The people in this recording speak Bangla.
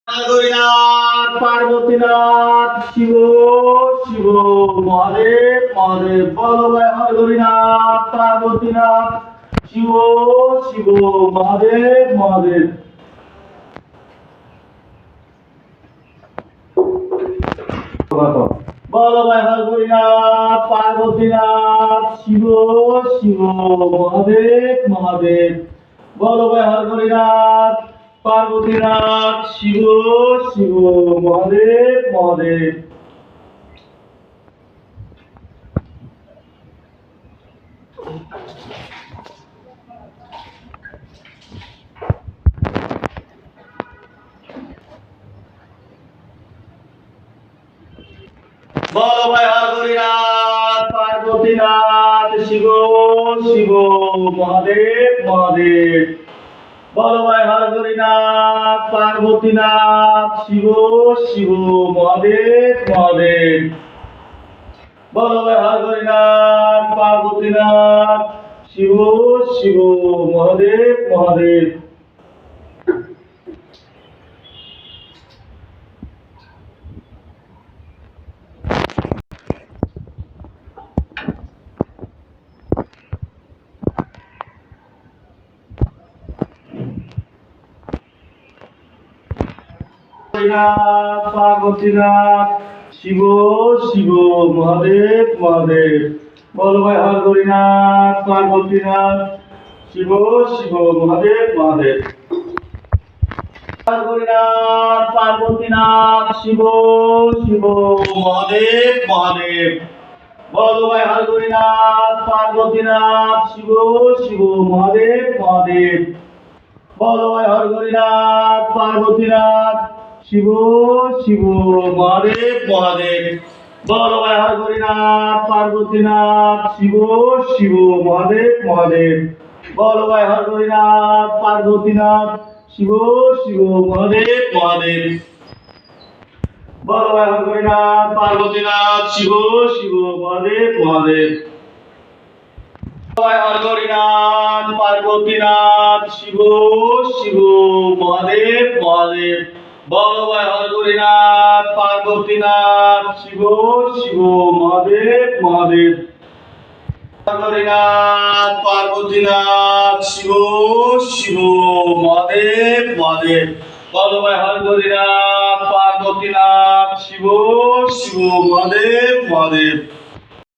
হরিনাথ পার্বতীনাথ শিব শিব মহাদেব মহাদেব বলবায় হরিনাথ পার্বতীনাথ শিব শিব মহাদেব মহাদেব বলবায় হরিনাথ পার্বতীনাথ শিব শিব মহাদেব মহাদেব বলবায় হরিনাথ পার্বতীনাথ শিব শিব মহাদেব মহাদেব বলবায় হরিনাথ পার্বতীনাথ শিব শিব মহাদেব মহাদেব বলবায় হরিনাথ পার্বতীনাথ শিব শিব মহাদেব মহাদেব বলবায় হরিনাথ পার্বতীনাথ শিব শিব মহাদেব মহাদেব পার্বতীনাথ শিব শিব মহাদেব মহাদেব বলবায় হরিনাথ পার্বতীনাথ শিব শিব মহাদেব মহাদেব হরিনাথ পার্বতীনাথ শিব শিব মহাদেব মহাদেব বলবায় হরিনাথ পার্বতীনাথ শিব শিব মহাদেব মহাদেব বলবায় হরিনাথ পার্বতীনাথ শিব শিব মহাদেব মহাদেব বলবায় হরিনাথ পার্বতীনাথ শিব শিব মহাদেব মহাদেব বলবায় হরিনাথ পার্বতীনাথ শিব শিব মহাদেব মহাদেব বলবায় হরিনাথ পার্বতীনাথ শিব শিব মহাদেব মহাদেব বলবায় হরিনাথ পার্বতীনাথ শিব শিব মহাদেব মহাদেব বলবায় হরিনাথ পার্বতীনাথ শিব শিব মহাদেব মহাদেব হরিনাথ পার্বতীনাথ শিব শিব মহাদেব মহাদেব বলবায় হরিনাথ পার্বতীনাথ শিব শিব মহাদেব মহাদেব